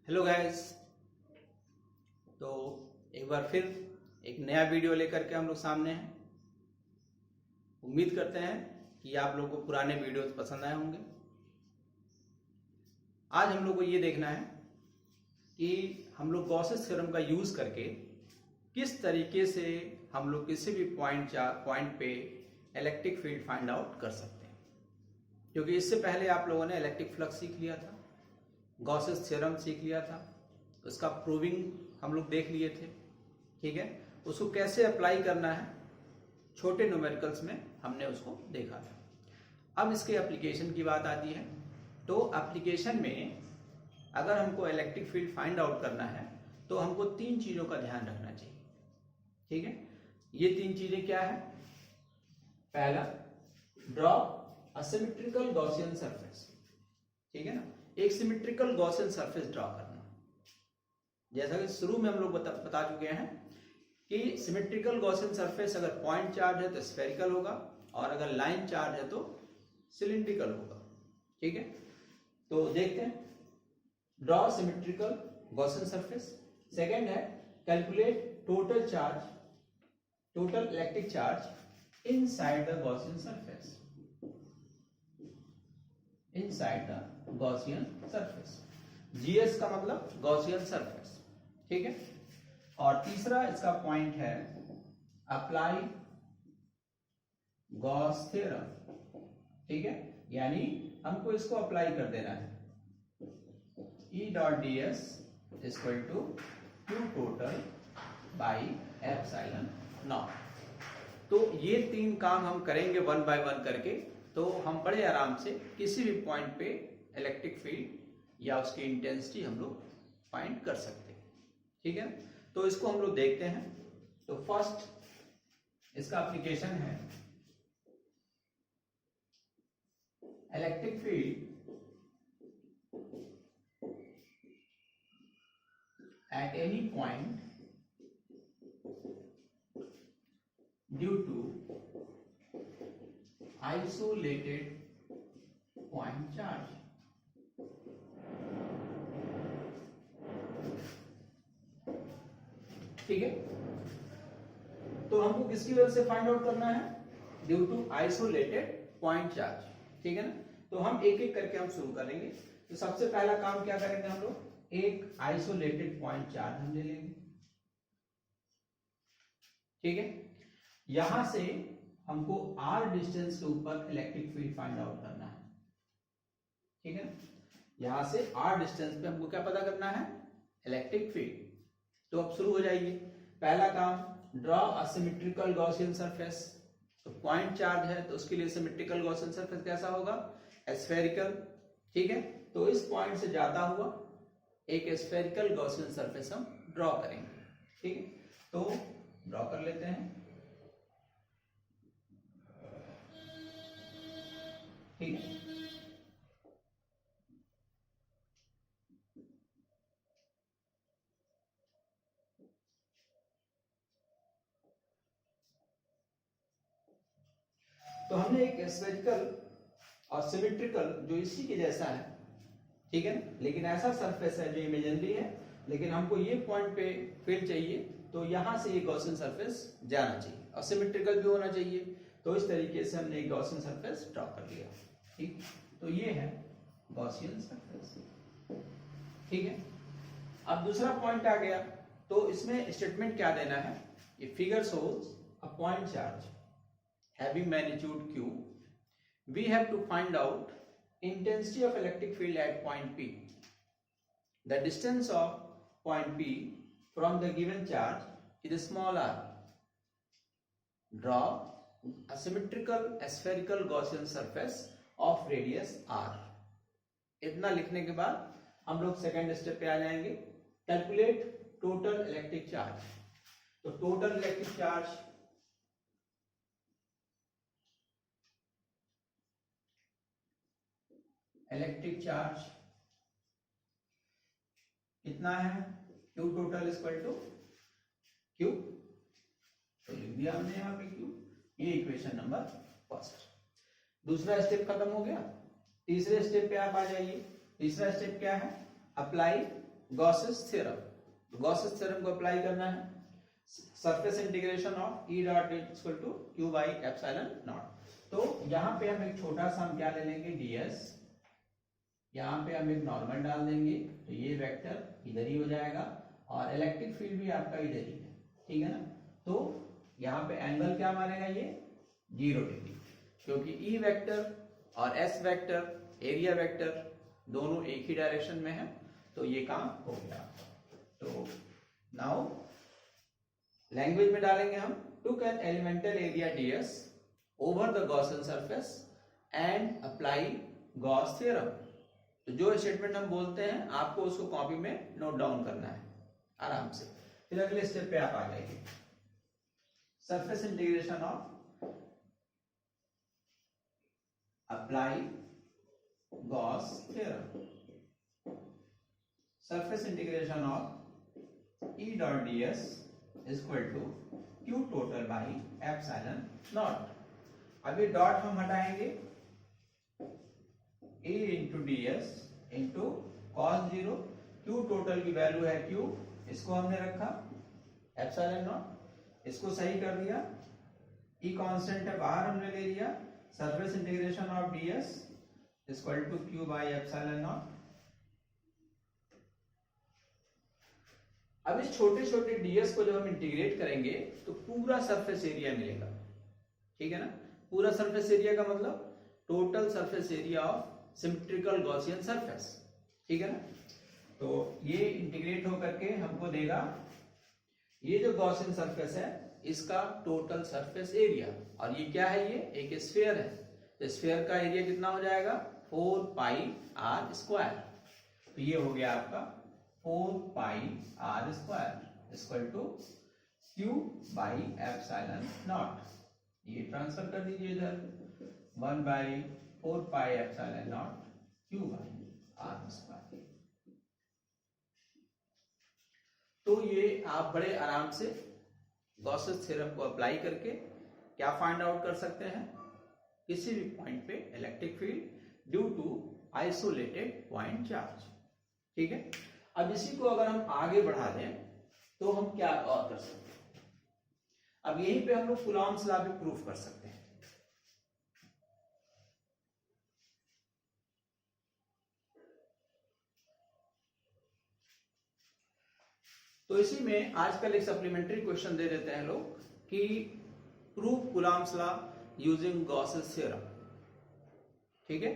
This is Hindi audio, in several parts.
Hello guys. तो एक बार फिर एक नया वीडियो लेकर के हम लोग सामने हैं। उम्मीद करते हैं कि आप लोगों को पुराने वीडियोस पसंद आए होंगे। आज हम लोग को ये देखना है कि हम लोग गॉसेस थ्योरम का यूज करके किस तरीके से हम लोग किसी भी पॉइंट पे इलेक्ट्रिक फील्ड फाइंड आउट कर सकते हैं। क्योंकि इससे पहले आप लोगों ने इलेक्ट्रिक फ्लक्स सीख लिया था, गॉसेस थ्योरम सीख लिया था, उसका प्रूविंग हम लोग देख लिए थे। ठीक है, उसको कैसे अप्लाई करना है छोटे न्यूमेरिकल्स में हमने उसको देखा था। अब इसके एप्लीकेशन की बात आती है। तो एप्लीकेशन में अगर हमको इलेक्ट्रिक फील्ड फाइंड आउट करना है तो हमको तीन चीजों का ध्यान रखना चाहिए। ठीक है, ये तीन चीजें क्या है? पहला, draw a symmetrical Gaussian surface. ठीक है ना, एक सिमेट्रिकल गॉसियन सरफेस ड्रॉ करना। जैसा कि शुरू में हम लोग बता चुके हैं कि सिमेट्रिकल गॉसियन सरफेस अगर पॉइंट चार्ज है तो स्फेरिकल होगा और अगर लाइन चार्ज है तो सिलिंड्रिकल होगा। ठीक है, तो देखते हैं, draw symmetrical Gaussian surface. Second है, calculate total electric charge inside the Gaussian surface. Inside the Gaussian surface, GS का मतलब गॉसियन सरफेस। ठीक है, और तीसरा इसका पॉइंट है, अप्लाई गॉस थ्योरम। ठीक है, यानी हमको इसको अप्लाई कर देना है। E dot D s equal to Q total by epsilon naught. तो ये तीन काम हम करेंगे वन बाय वन करके, तो हम बड़े आराम से किसी भी पॉइंट पे इलेक्ट्रिक फील्ड या उसकी इंटेंसिटी हम लोग फाइंड कर सकते हैं। ठीक है, तो इसको हम लोग देखते हैं। तो फर्स्ट इसका एप्लीकेशन है, electric field at any point due to isolated point charge। ठीक है, तो हमको किसकी वजह से फाइंड आउट करना है? Due to isolated point charge. ठीक है ना, तो हम एक एक करके हम शुरू करेंगे। तो सबसे पहला काम क्या करेंगे हम लोग, एक आइसोलेटेड पॉइंट चार्ज हम ले लेंगे। ठीक है, यहां से हमको r डिस्टेंस के ऊपर इलेक्ट्रिक फील्ड फाइंड आउट करना है। ठीक है, यहां से r डिस्टेंस पे हमको क्या पता करना है? Electric field. तो अब शुरू हो जाइए। पहला काम, draw a symmetrical Gaussian surface. तो पॉइंट चार्ज है तो उसके लिए सिमेट्रिकल गॉसियन सरफेस कैसा होगा? स्फेरिकल। ठीक है, तो इस पॉइंट से जाता हुआ एक स्फेरिकल गॉसियन सरफेस हम ड्रॉ करेंगे। ठीक है, तो ड्रॉ कर लेते हैं। ठीक है, तो हमने एक स्फेरिकल और सिमेट्रिकल जो इसी के जैसा है, ठीक है, लेकिन ऐसा सरफेस है जो इमेजिनरी है, लेकिन हमको ये पॉइंट पे फील्ड चाहिए, तो यहां से ये गॉसियन सरफेस जाना चाहिए और सिमेट्रिकल भी होना चाहिए। तो इस तरीके से हमने एक गॉसियन सरफेस ड्रॉ कर लिया। ठीक, तो ये है गॉसियन सरफेस। ठीक है, अब दूसरा पॉइंट आ गया, तो इसमें स्टेटमेंट क्या देना है? ये figure shows a point charge having magnitude q, we have to find out intensity of electric field at point P. The distance of point P from the given charge is small r. Draw a symmetrical spherical Gaussian surface of radius r. इतना लिखने के बाद हम लोग सेकेंड स्टेप पे आ जाएंगे, कैलकुलेट टोटल इलेक्ट्रिक चार्ज। तो टोटल इलेक्ट्रिक चार्ज कितना है? Q total equal to Q, तो लिख दिया हमने यहाँ पे Q। ये इक्वेशन नंबर फर्स्ट। दूसरा स्टेप खत्म हो गया, तीसरे स्टेप पे आप आ जाइए। तीसरा स्टेप क्या है? Apply Gauss's theorem, Gauss's theorem को अप्लाई करना है। Surface integration of E dot equal to Q by epsilon naught. तो यहाँ पे हम एक छोटा सा हम क्या ले लेंगे ds, यहाँ पे हम एक नॉर्मल डाल देंगे तो ये वेक्टर इधर ही हो जाएगा और इलेक्ट्रिक फील्ड भी आपका इधर ही है, ठीक है ना। तो यहाँ पे एंगल क्या मानेगा ये 0 डिग्री, क्योंकि ई वेक्टर और एस वेक्टर एरिया वेक्टर दोनों एक ही डायरेक्शन में है, तो ये काम हो गया। तो नाउ लैंग्वेज में डालेंगे हम, took an elemental area ds over the Gaussian surface and apply Gauss theorem। तो जो स्टेटमेंट हम बोलते हैं आपको उसको कॉपी में नोट डाउन करना है आराम से। फिर अगले स्टेप पे आप आ जाएंगे, surface integration of apply Gauss theorem. Surface integration of E dot D S is equal to Q total by epsilon naught. अब ये डॉट हम हटाएंगे, A into D S into cos 0, Q total की वैल्यू है क्यू, इसको हमने रखा एप्सिलॉन नॉट, इसको सही कर दिया, ई कांस्टेंट है बाहर हमने ले लिया, surface integration of d s equal to Q by epsilon naught. अब इस छोटे छोटे ds को जब हम इंटीग्रेट करेंगे तो पूरा सरफेस एरिया मिलेगा, ठीक है ना। पूरा सरफेस एरिया का मतलब total surface area of symmetrical Gaussian surface, ठीक है ना। तो ये इंटीग्रेट होकर के हमको देगा ये जो गॉसियन सरफेस है इसका टोटल सरफेस एरिया, और ये क्या है, ये एक स्फीयर है, तो स्फीयर का एरिया कितना हो जाएगा 4 पाई आर स्क्वायर। तो ये हो गया आपका 4 pi r square equal to Q by epsilon naught. ये ट्रांसफर कर दीजिए इधर, 1 by 4 pi epsilon naught Q by r square. तो ये आप बड़े आराम से गॉसेस थ्योरम को अप्लाई करके क्या फाइंड आउट कर सकते हैं, किसी भी पॉइंट पे electric field due to isolated point charge, ठीक है। अब इसी को अगर हम आगे बढ़ा दें तो हम क्या और कर सकते हैं, अब यहीं पे हम लोग कूलॉम्स लॉ भी प्रूफ कर सकते हैं। तो इसी में आजकल एक सप्लीमेंट्री क्वेश्चन दे देते हैं लोग कि proof Coulomb's law using Gauss's theorem, ठीक है।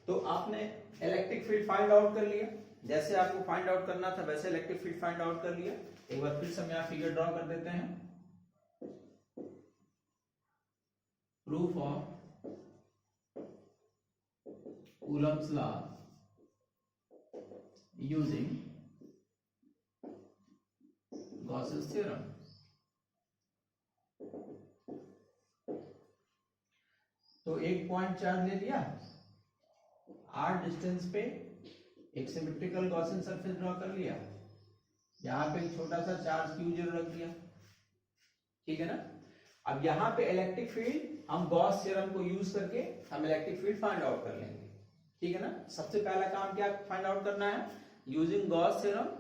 तो आपने इलेक्ट्रिक फील्ड फाइंड आउट कर लिया, जैसे आपको फाइंड आउट करना था वैसे इलेक्ट्रिक फील्ड फाइंड आउट कर लिया। एक बार फिर से हम यहां फिगर ड्रॉ कर देते हैं, proof of Coulomb's law using Gauss's theorem. तो एक पॉइंट चार्ज ले लिया, r डिस्टेंस पे एक सिमेट्रिकल गॉसियन सरफेस ड्रॉ कर लिया, यहां पे एक छोटा सा चार्ज q0 रख दिया, ठीक है ना। अब यहां पे इलेक्ट्रिक फील्ड हम गॉस थ्योरम को यूज करके हम इलेक्ट्रिक फील्ड फाइंड आउट कर लेंगे, ठीक है ना। सबसे पहला काम क्या फाइंड आउट करना है, using Gauss theorem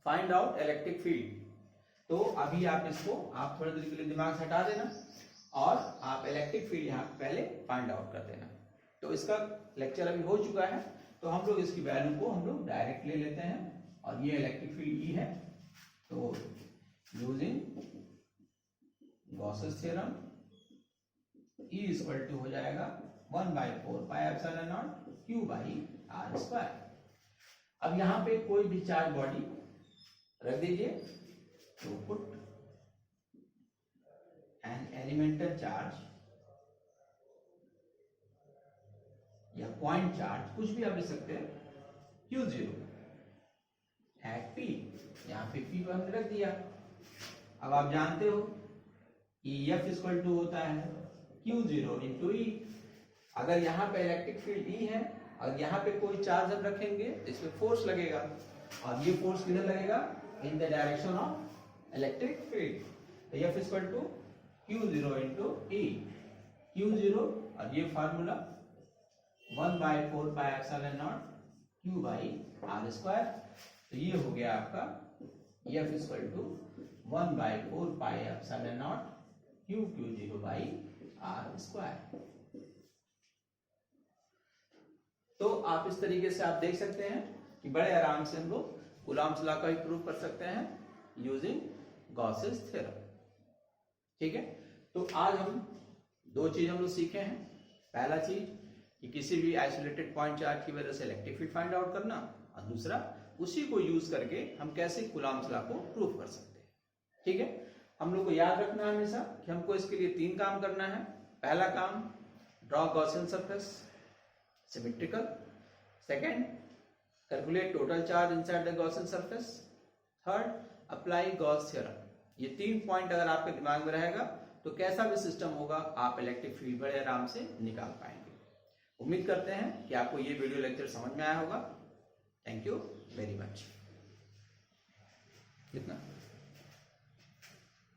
find out electric field. तो अभी आप इसको आप थोड़ी देर के लिए दिमाग से हटा देना और आप इलेक्ट्रिक फील्ड यहाँ पहले फाइंड आउट कर देना। तो इसका लेक्चर अभी हो चुका है, तो हम लोग इसकी वैल्यू को हम लोग डायरेक्ट ले लेते हैं, और ये इलेक्ट्रिक फील्ड ई है, तो using Gauss's theorem e equal to हो जाएगा 1/4 pi epsilon naught Q by r square. अब यहाँ पे कोई भी चार्ज बॉडी रख दीजिए, तो पुट एन एलिमेंटल चार्ज या पॉइंट चार्ज कुछ भी आप लिख सकते हैं Q0 एट P, यहाँ पे P को हमने रख दिया। अब आप जानते हो कि F इक्वल टू होता है Q0 इंटू E। अगर यहाँ पे इलेक्ट्रिक फील्ड E है और यहाँ पे कोई चार्ज हम रखेंगे इसमें फोर्स लगेगा, और ये फोर्स किधर लगेगा, in the direction of electric field. तो F equal to Q0 into E, Q0 और ये formula 1/4 pi epsilon naught Q by r square. तो ये हो गया आपका F इक्वल टू 1/4πε0 Q0/r²। तो आप इस तरीके से आप देख सकते हैं कि बड़े आराम से हम लोग कूलॉम्स लॉ का भी प्रूव कर सकते हैं यूजिंग गॉसेस थ्योरम। ठीक है, तो आज हम दो चीज हम लोग सीखे हैं। पहला चीज कि किसी भी आइसोलेटेड पॉइंट चार्ज की वजह से इलेक्ट्रिक फील्ड फाइंड आउट करना, और दूसरा उसी को यूज करके हम कैसे कूलॉम्स लॉ को प्रूव कर सकते हैं। ठीक है, हम लोग को याद रखना है हमेशा कि हमको इसके लिए 3 काम करना है। पहला काम, draw Gaussian surface symmetrical. Second, calculate total charge inside the Gaussian surface. Third, apply Gauss theorem. ये 3 पॉइंट अगर आपके दिमाग में रहेगा तो कैसा भी सिस्टम होगा आप इलेक्ट्रिक फील्ड बड़े आराम से निकाल पाएंगे। उम्मीद करते हैं कि आपको ये वीडियो लेक्चर समझ में आया होगा। Thank you very much. कितना